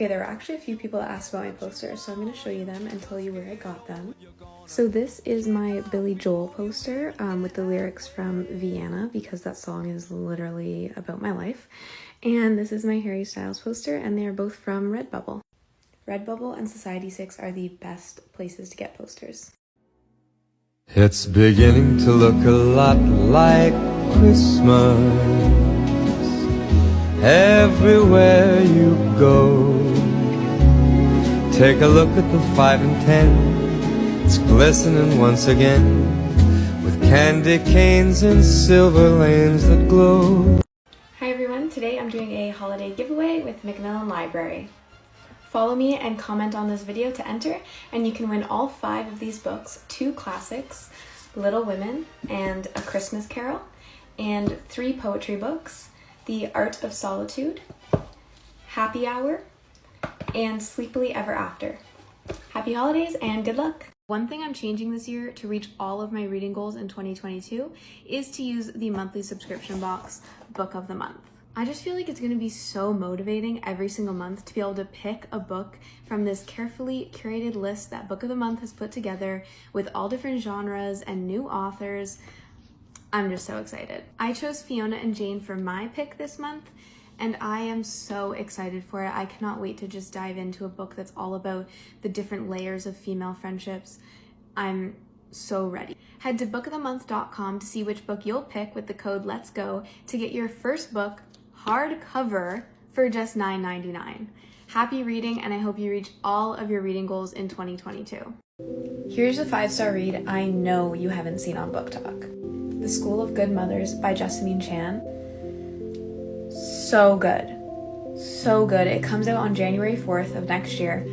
Okay, there were actually a few people that asked about my poster, so I'm going to show you them and tell you where I got them. So this is my Billy Joel poster with the lyrics from Vienna, because that song is literally about my life. And this is my Harry Styles poster, and they are both from Redbubble. Redbubble and Society6 are the best places to get posters. It's beginning to look a lot like Christmas everywhere you go. Take a look at the 5 and 10. It's glistening once again with candy canes and silver lanes that glow. Hi everyone, today I'm doing a holiday giveaway with Macmillan Library. Follow me and comment on this video to enter, and you can win all 5 of these books: 2 classics, Little Women and A Christmas Carol, and 3 poetry books, The Art of Solitude, Happy Hour, and Sleepily Ever After. Happy holidays and good luck! One thing I'm changing this year to reach all of my reading goals in 2022 is to use the monthly subscription box Book of the Month. I just feel like it's going to be so motivating every single month to be able to pick a book from this carefully curated list that Book of the Month has put together with all different genres and new authors. I'm just so excited. I chose Fiona and Jane for my pick this month, and I am so excited for it. I cannot wait to just dive into a book that's all about the different layers of female friendships. I'm so ready. Head to bookofthemonth.com to see which book you'll pick with the code Let's Go to get your first book hardcover for just $9.99. Happy reading, and I hope you reach all of your reading goals in 2022. Here's a 5-star read I know you haven't seen on BookTok. The School of Good Mothers by Jessamine Chan. So good. So good. It comes out on January 4th of next year.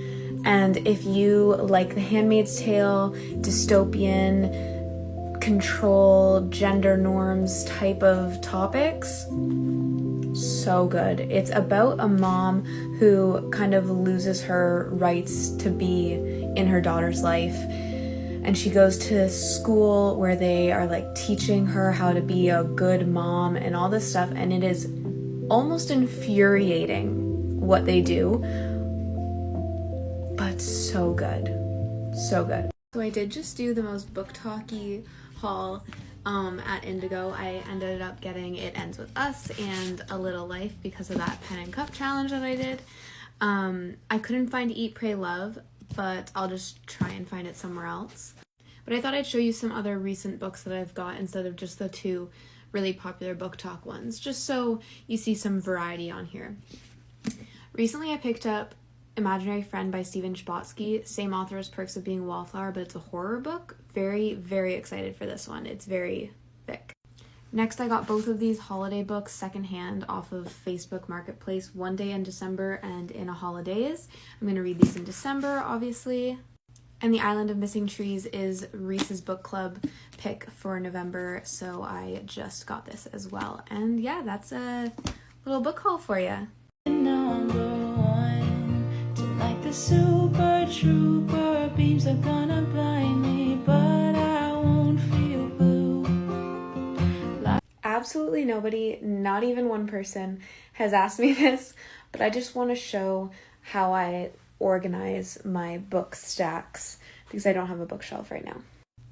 And if you like The Handmaid's Tale, dystopian, control, gender norms type of topics, so good. It's about a mom who kind of loses her rights to be in her daughter's life, and she goes to school where they are like teaching her how to be a good mom and all this stuff, and it is almost infuriating what they do, but so good. So good. So I did just do the most BookTok-y haul at Indigo. I ended up getting It Ends With Us and A Little Life because of that pen and cup challenge that I did. I couldn't find Eat, Pray, Love, but I'll just try and find it somewhere else. But I thought I'd show you some other recent books that I've got instead of just the 2 really popular BookTok ones, just so you see some variety on here. Recently I picked up Imaginary Friend by Stephen Chbosky, same author as Perks of Being a Wallflower, but it's a horror book. Very, very excited for this one. It's very thick. Next, I got both of these holiday books secondhand off of Facebook Marketplace, One Day in December and In a Holidays. I'm going to read these in December, obviously. And The Island of Missing Trees is Reese's book club pick for November, so I just got this as well. And yeah, that's a little book haul for you. The super trooper beams are gonna blind me, but I won't feel blue. Absolutely nobody, not even one person, has asked me this, but I just want to show how I organize my book stacks because I don't have a bookshelf right now.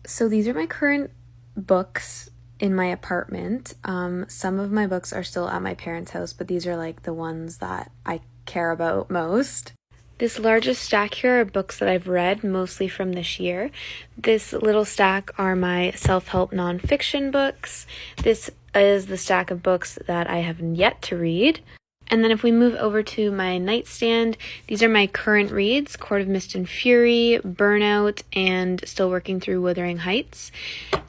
So these are my current books in my apartment. Some of my books are still at my parents' house, but these are like the ones that I care about most. This largest stack here are books that I've read, mostly from this year. This little stack are my self-help nonfiction books. This is the stack of books that I have yet to read. And then if we move over to my nightstand, these are my current reads: Court of Mist and Fury, Burnout, and still working through Wuthering Heights.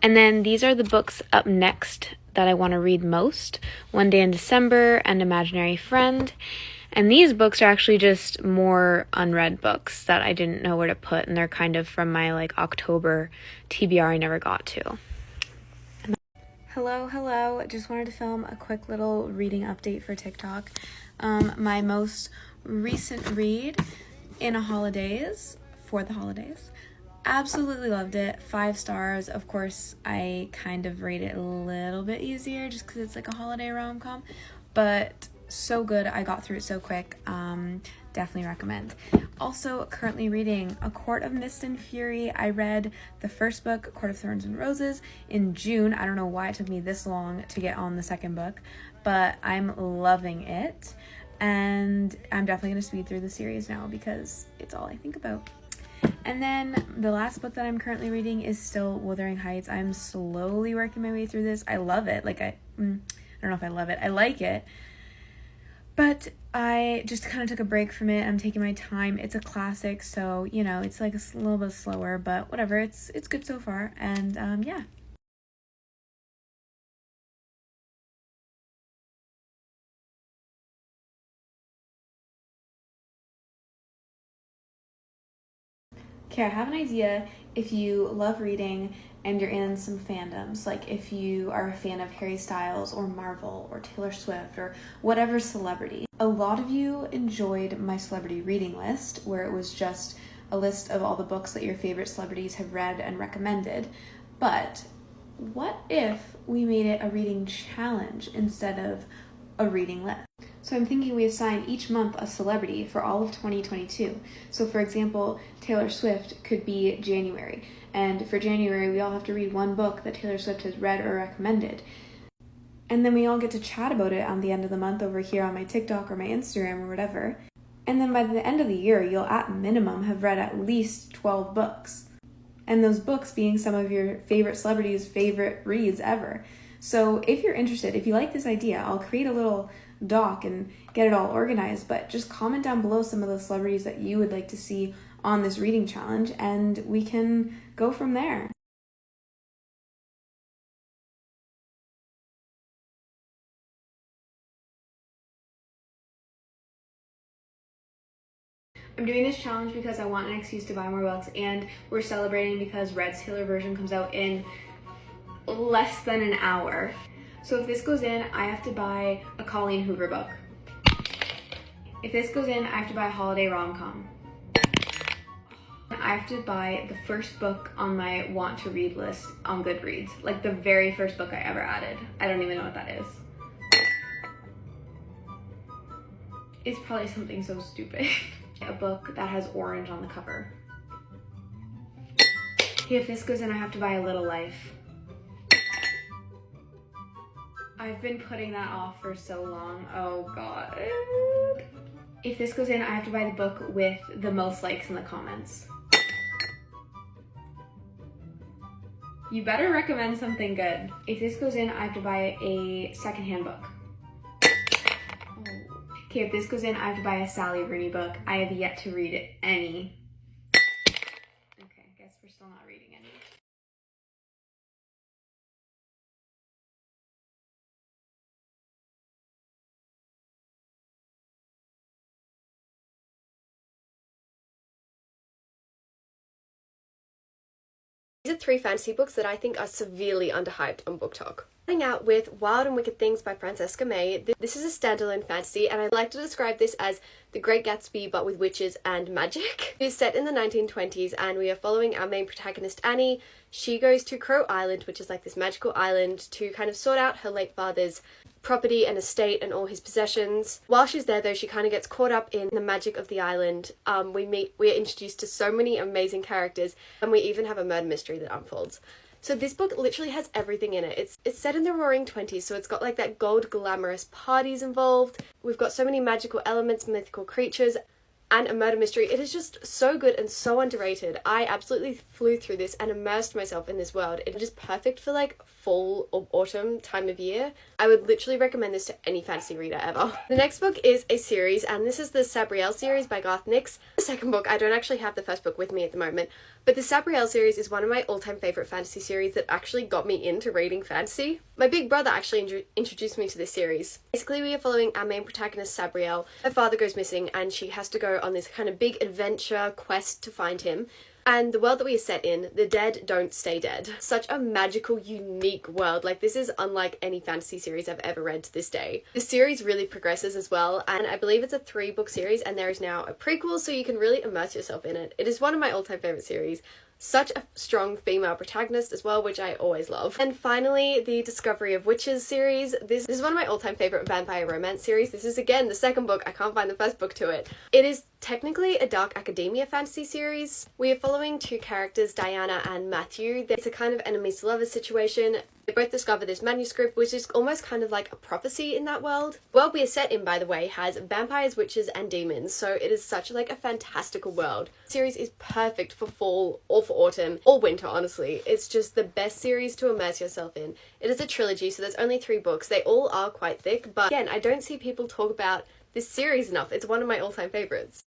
And then these are the books up next that I want to read most: One Day in December and Imaginary Friend. And these books are actually just more unread books that I didn't know where to put, and they're kind of from my like October TBR I never got to. Hello. Just wanted to film a quick little reading update for TikTok. My most recent read, In a Holidays, for the holidays. Absolutely loved it. 5 stars. Of course, I kind of rate it a little bit easier just because it's like a holiday rom-com, but so good. I got through it so quick. definitely recommend. Also currently reading A Court of Mist and Fury. I read the first book, Court of Thorns and Roses, in June. I don't know why it took me this long to get on the second book, but I'm loving it. And I'm definitely going to speed through the series now because it's all I think about. And then the last book that I'm currently reading is still Wuthering Heights. I'm slowly working my way through this. I love it. Like, I don't know if I love it. I like it. But I just kind of took a break from it. I'm taking my time. It's a classic, so, you know, it's like a little bit slower, but whatever. It's good so far. And, yeah. Okay, I have an idea. If you love reading and you're in some fandoms, like if you are a fan of Harry Styles or Marvel or Taylor Swift or whatever celebrity, a lot of you enjoyed my celebrity reading list, where it was just a list of all the books that your favorite celebrities have read and recommended. But what if we made it a reading challenge instead of a reading list? So I'm thinking we assign each month a celebrity for all of 2022. So for example, Taylor Swift could be January. And for January, we all have to read one book that Taylor Swift has read or recommended. And then we all get to chat about it on the end of the month over here on my TikTok or my Instagram or whatever. And then by the end of the year, you'll at minimum have read at least 12 books. And those books being some of your favorite celebrities' favorite reads ever. So if you're interested, if you like this idea, I'll create a little doc and get it all organized, but just comment down below some of the celebrities that you would like to see on this reading challenge and we can go from there. I'm doing this challenge because I want an excuse to buy more books, and we're celebrating because Red's Taylor version comes out in less than an hour. So if this goes in, I have to buy a Colleen Hoover book. If this goes in, I have to buy a holiday rom-com. I have to buy the first book on my want to read list on Goodreads. Like the very first book I ever added. I don't even know what that is. It's probably something so stupid. A book that has orange on the cover. Okay, if this goes in, I have to buy A Little Life. I've been putting that off for so long. Oh god. If this goes in, I have to buy the book with the most likes in the comments. You better recommend something good. If this goes in, I have to buy a secondhand book. Okay, if this goes in, I have to buy a Sally Rooney book. I have yet to read any. Okay, I guess we're still not reading any. These are 3 fantasy books that I think are severely underhyped on BookTok. Starting out with Wild and Wicked Things by Francesca May. This is a standalone fantasy, and I like to describe this as The Great Gatsby but with witches and magic. It is set in the 1920s, and we are following our main protagonist Annie. She goes to Crow Island, which is like this magical island, to kind of sort out her late father's property and estate and all his possessions. While she's there though, she kind of gets caught up in the magic of the island. We are introduced to so many amazing characters, and we even have a murder mystery that unfolds. So this book literally has everything in it. It's set in the roaring 20s, so it's got like that gold glamorous parties involved. We've got so many magical elements, mythical creatures, and a murder mystery. It is just so good and so underrated. I absolutely flew through this and immersed myself in this world. It is just perfect for like fall or autumn time of year. I would literally recommend this to any fantasy reader ever. The next book is a series, and this is the Sabriel series by Garth Nix. The second book, I don't actually have the first book with me at the moment, but the Sabriel series is one of my all-time favourite fantasy series that actually got me into reading fantasy. My big brother actually introduced me to this series. Basically, we are following our main protagonist, Sabriel. Her father goes missing, and she has to go on this kind of big adventure quest to find him. And the world that we are set in, the dead don't stay dead. Such a magical, unique world. Like, this is unlike any fantasy series I've ever read to this day. The series really progresses as well, and I believe it's a 3-book series, and there is now a prequel, so you can really immerse yourself in it. It is one of my all-time favourite series. Such a strong female protagonist as well, which I always love. And finally, the Discovery of Witches series. This is one of my all-time favorite vampire romance series. This is again the second book. I can't find the first book to it. It is technically a dark academia fantasy series. We are following two characters, Diana and Matthew. It's a kind of enemies to lovers situation. They both discover this manuscript, which is almost kind of like a prophecy in that world. The world we are set in, by the way, has vampires, witches, and demons, so it is such like a fantastical world. The series is perfect for fall or for autumn or winter, honestly. It's just the best series to immerse yourself in. It is a trilogy, so there's only 3 books. They all are quite thick, but again, I don't see people talk about this series enough. It's one of my all-time favorites.